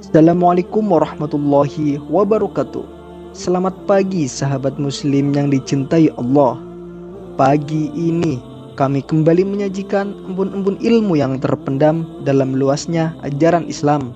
Assalamualaikum warahmatullahi wabarakatuh. Selamat pagi sahabat muslim yang dicintai Allah. Pagi ini kami kembali menyajikan embun-embun ilmu yang terpendam dalam luasnya ajaran Islam.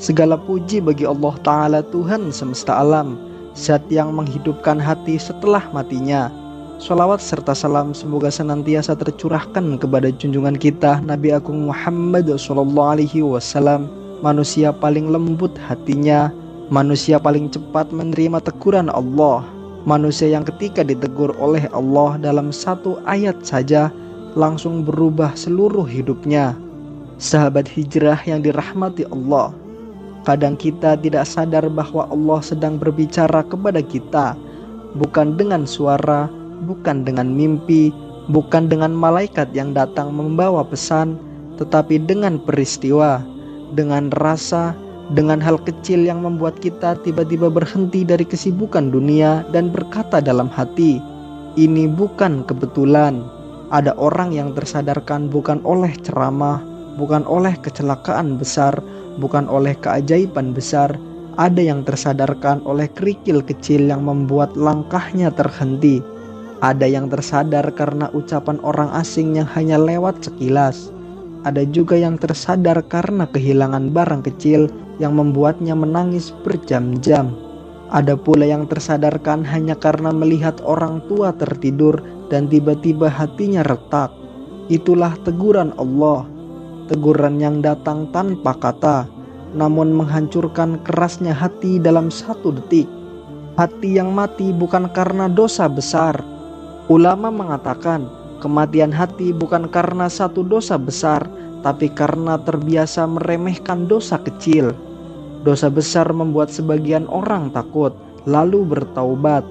Segala puji bagi Allah Ta'ala, Tuhan semesta alam, Zat yang menghidupkan hati setelah matinya. Sholawat serta salam semoga senantiasa tercurahkan kepada junjungan kita Nabi Agung Muhammad SAW, manusia paling lembut hatinya, manusia paling cepat menerima teguran Allah, manusia yang ketika ditegur oleh Allah dalam satu ayat saja langsung berubah seluruh hidupnya. Sahabat hijrah yang dirahmati Allah, kadang kita tidak sadar bahwa Allah sedang berbicara kepada kita, bukan dengan suara, bukan dengan mimpi, bukan dengan malaikat yang datang membawa pesan, tetapi dengan peristiwa, dengan rasa, dengan hal kecil yang membuat kita tiba-tiba berhenti dari kesibukan dunia dan berkata dalam hati, ini bukan kebetulan. Ada orang yang tersadarkan bukan oleh ceramah, bukan oleh kecelakaan besar, bukan oleh keajaiban besar. Ada yang tersadarkan oleh kerikil kecil yang membuat langkahnya terhenti. Ada yang tersadar karena ucapan orang asing yang hanya lewat sekilas. Ada juga yang tersadar karena kehilangan barang kecil yang membuatnya menangis berjam-jam. Ada pula yang tersadarkan hanya karena melihat orang tua tertidur dan tiba-tiba hatinya retak. Itulah teguran Allah, teguran yang datang tanpa kata, namun menghancurkan kerasnya hati dalam satu detik. Hati yang mati bukan karena dosa besar. Ulama mengatakan, kematian hati bukan karena satu dosa besar, tapi karena terbiasa meremehkan dosa kecil. Dosa besar membuat sebagian orang takut, lalu bertaubat.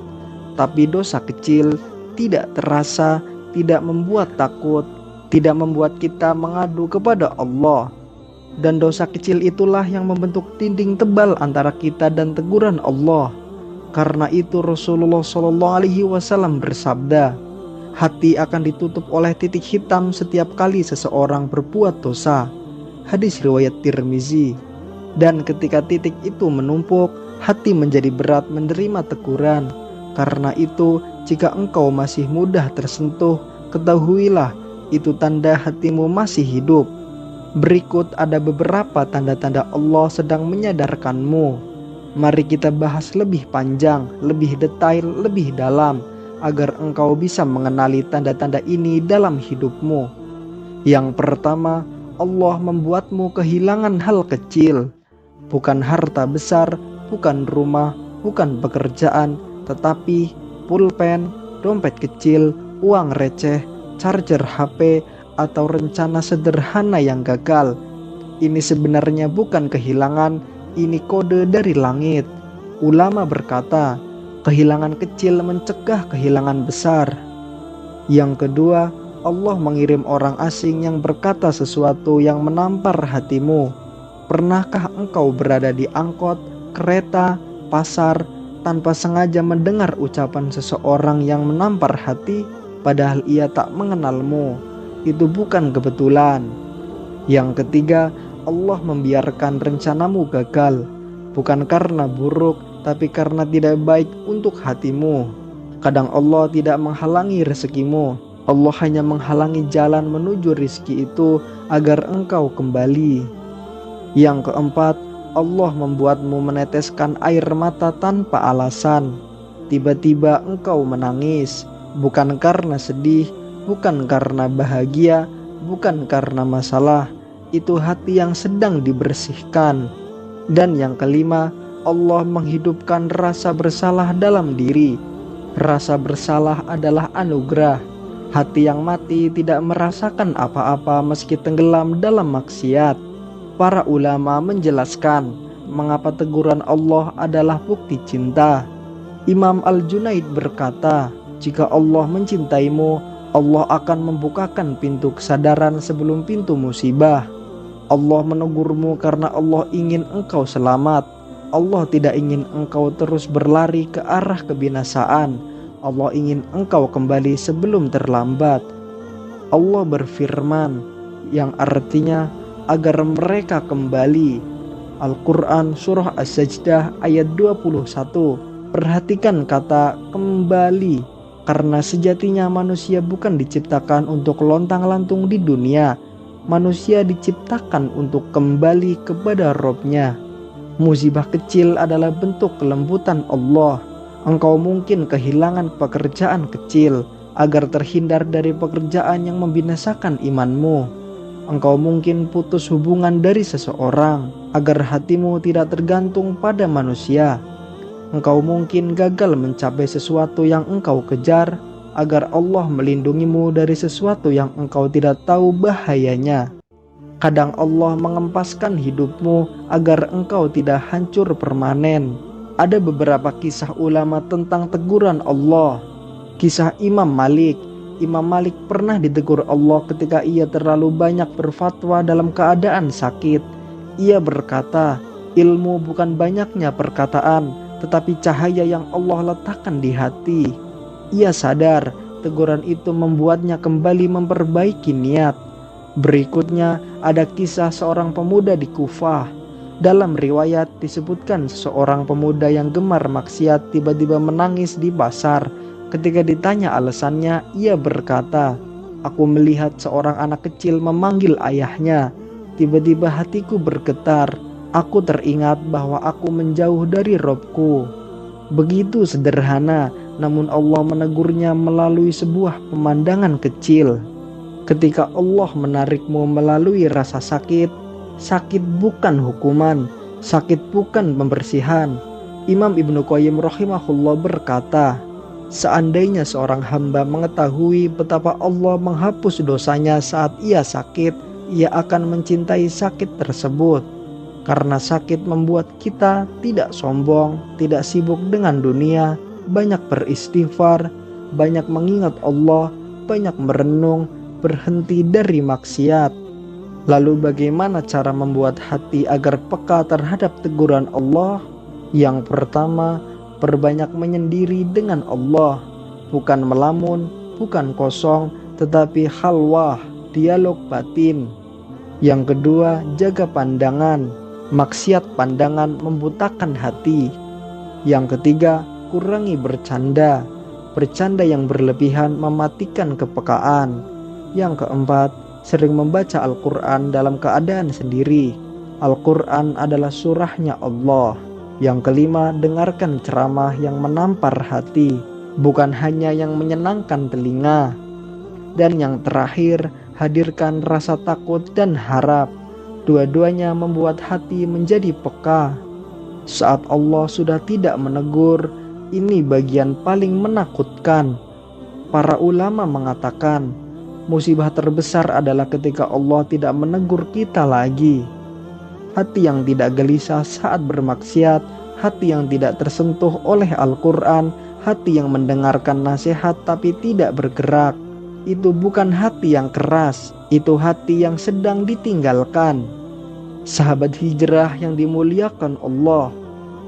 Tapi dosa kecil tidak terasa, tidak membuat takut, tidak membuat kita mengadu kepada Allah. Dan dosa kecil itulah yang membentuk dinding tebal antara kita dan teguran Allah. Karena itu Rasulullah SAW bersabda, hati akan ditutup oleh titik hitam setiap kali seseorang berbuat dosa. Hadis riwayat Tirmizi. Dan ketika titik itu menumpuk, hati menjadi berat menerima teguran. Karena itu, jika engkau masih mudah tersentuh, ketahuilah itu tanda hatimu masih hidup. Berikut ada beberapa tanda-tanda Allah sedang menyadarkanmu. Mari kita bahas lebih panjang, lebih detail, lebih dalam, agar engkau bisa mengenali tanda-tanda ini dalam hidupmu. Yang pertama, Allah membuatmu kehilangan hal kecil. Bukan harta besar, bukan rumah, bukan pekerjaan, tetapi pulpen, dompet kecil, uang receh, charger HP, atau rencana sederhana yang gagal. Ini sebenarnya bukan kehilangan, ini kode dari langit. Ulama berkata, kehilangan kecil mencegah kehilangan besar. Yang kedua, Allah mengirim orang asing yang berkata sesuatu yang menampar hatimu. Pernahkah engkau berada di angkot, kereta, pasar, tanpa sengaja mendengar ucapan seseorang yang menampar hati, padahal ia tak mengenalmu? Itu bukan kebetulan. Yang ketiga, Allah membiarkan rencanamu gagal, bukan karena buruk, tapi karena tidak baik untuk hatimu. Kadang Allah tidak menghalangi rezekimu, Allah hanya menghalangi jalan menuju rizki itu agar engkau kembali. Yang keempat, Allah membuatmu meneteskan air mata tanpa alasan. Tiba-tiba engkau menangis, bukan karena sedih, bukan karena bahagia, bukan karena masalah. Itu hati yang sedang dibersihkan. Dan yang kelima, Allah menghidupkan rasa bersalah dalam diri. Rasa bersalah adalah anugerah. Hati yang mati tidak merasakan apa-apa meski tenggelam dalam maksiat. Para ulama menjelaskan mengapa teguran Allah adalah bukti cinta. Imam Al-Junaid berkata, jika Allah mencintaimu, Allah akan membukakan pintu kesadaran sebelum pintu musibah. Allah menegurmu karena Allah ingin engkau selamat. Allah tidak ingin engkau terus berlari ke arah kebinasaan. Allah ingin engkau kembali sebelum terlambat. Allah berfirman, yang artinya agar mereka kembali. Al-Quran Surah As-Sajdah ayat 21. Perhatikan kata kembali, karena sejatinya manusia bukan diciptakan untuk lontang-lantung di dunia. Manusia diciptakan untuk kembali kepada Robnya. Musibah kecil adalah bentuk kelembutan Allah. Engkau mungkin kehilangan pekerjaan kecil agar terhindar dari pekerjaan yang membinasakan imanmu. Engkau mungkin putus hubungan dari seseorang agar hatimu tidak tergantung pada manusia. Engkau mungkin gagal mencapai sesuatu yang engkau kejar agar Allah melindungimu dari sesuatu yang engkau tidak tahu bahayanya. Kadang Allah mengempaskan hidupmu agar engkau tidak hancur permanen. Ada beberapa kisah ulama tentang teguran Allah. Kisah Imam Malik. Imam Malik pernah ditegur Allah ketika ia terlalu banyak berfatwa dalam keadaan sakit. Ia berkata, ilmu bukan banyaknya perkataan, tetapi cahaya yang Allah letakkan di hati. Ia sadar teguran itu membuatnya kembali memperbaiki niat. Berikutnya ada kisah seorang pemuda di Kufah. Dalam riwayat disebutkan seorang pemuda yang gemar maksiat tiba-tiba menangis di pasar. Ketika ditanya alasannya, ia berkata, "Aku melihat seorang anak kecil memanggil ayahnya. Tiba-tiba hatiku bergetar. Aku teringat bahwa aku menjauh dari Robku." Begitu sederhana, namun Allah menegurnya melalui sebuah pemandangan kecil. Ketika Allah menarikmu melalui rasa sakit, sakit bukan hukuman, sakit bukan pembersihan. Imam Ibnu Qayyim rahimahullah berkata, seandainya seorang hamba mengetahui betapa Allah menghapus dosanya saat ia sakit, ia akan mencintai sakit tersebut. Karena sakit membuat kita tidak sombong, tidak sibuk dengan dunia, banyak beristighfar, banyak mengingat Allah, banyak merenung, berhenti dari maksiat. Lalu bagaimana cara membuat hati agar peka terhadap teguran Allah? Yang pertama, perbanyak menyendiri dengan Allah, bukan melamun, bukan kosong, tetapi khalwah, dialog batin. Yang kedua, jaga pandangan. Maksiat pandangan membutakan hati. Yang ketiga, kurangi bercanda. Bercanda yang berlebihan mematikan kepekaan. Yang keempat, sering membaca Al-Quran dalam keadaan sendiri. Al-Quran adalah surahnya Allah. Yang kelima, dengarkan ceramah yang menampar hati, bukan hanya yang menyenangkan telinga. Dan yang terakhir, hadirkan rasa takut dan harap. Dua-duanya membuat hati menjadi peka. Saat Allah sudah tidak menegur, ini bagian paling menakutkan. Para ulama mengatakan, musibah terbesar adalah ketika Allah tidak menegur kita lagi. Hati yang tidak gelisah saat bermaksiat, hati yang tidak tersentuh oleh Al-Quran, hati yang mendengarkan nasihat tapi tidak bergerak. Itu bukan hati yang keras, itu hati yang sedang ditinggalkan. Sahabat hijrah yang dimuliakan Allah,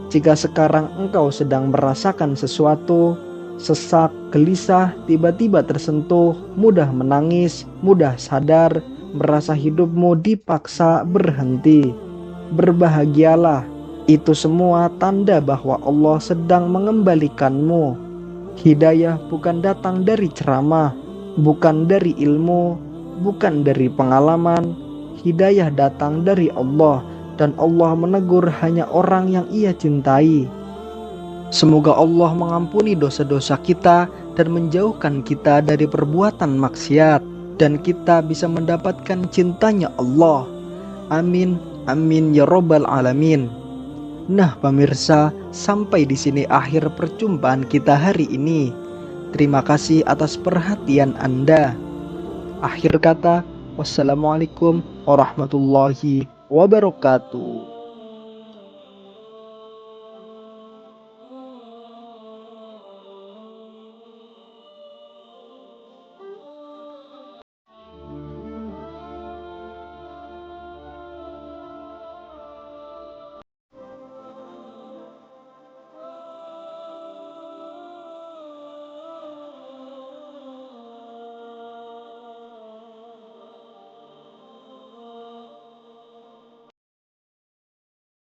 jika sekarang engkau sedang merasakan sesuatu, sesak, gelisah, tiba-tiba tersentuh, mudah menangis, mudah sadar, merasa hidupmu dipaksa berhenti, berbahagialah. Itu semua tanda bahwa Allah sedang mengembalikanmu. Hidayah bukan datang dari ceramah, bukan dari ilmu, bukan dari pengalaman. Hidayah datang dari Allah, dan Allah menegur hanya orang yang Ia cintai. Semoga Allah mengampuni dosa-dosa kita dan menjauhkan kita dari perbuatan maksiat, dan kita bisa mendapatkan cintanya Allah. Amin, amin ya robbal alamin. Nah pemirsa, sampai di sini akhir perjumpaan kita hari ini. Terima kasih atas perhatian Anda. Akhir kata, wassalamualaikum warahmatullahi wabarakatuh.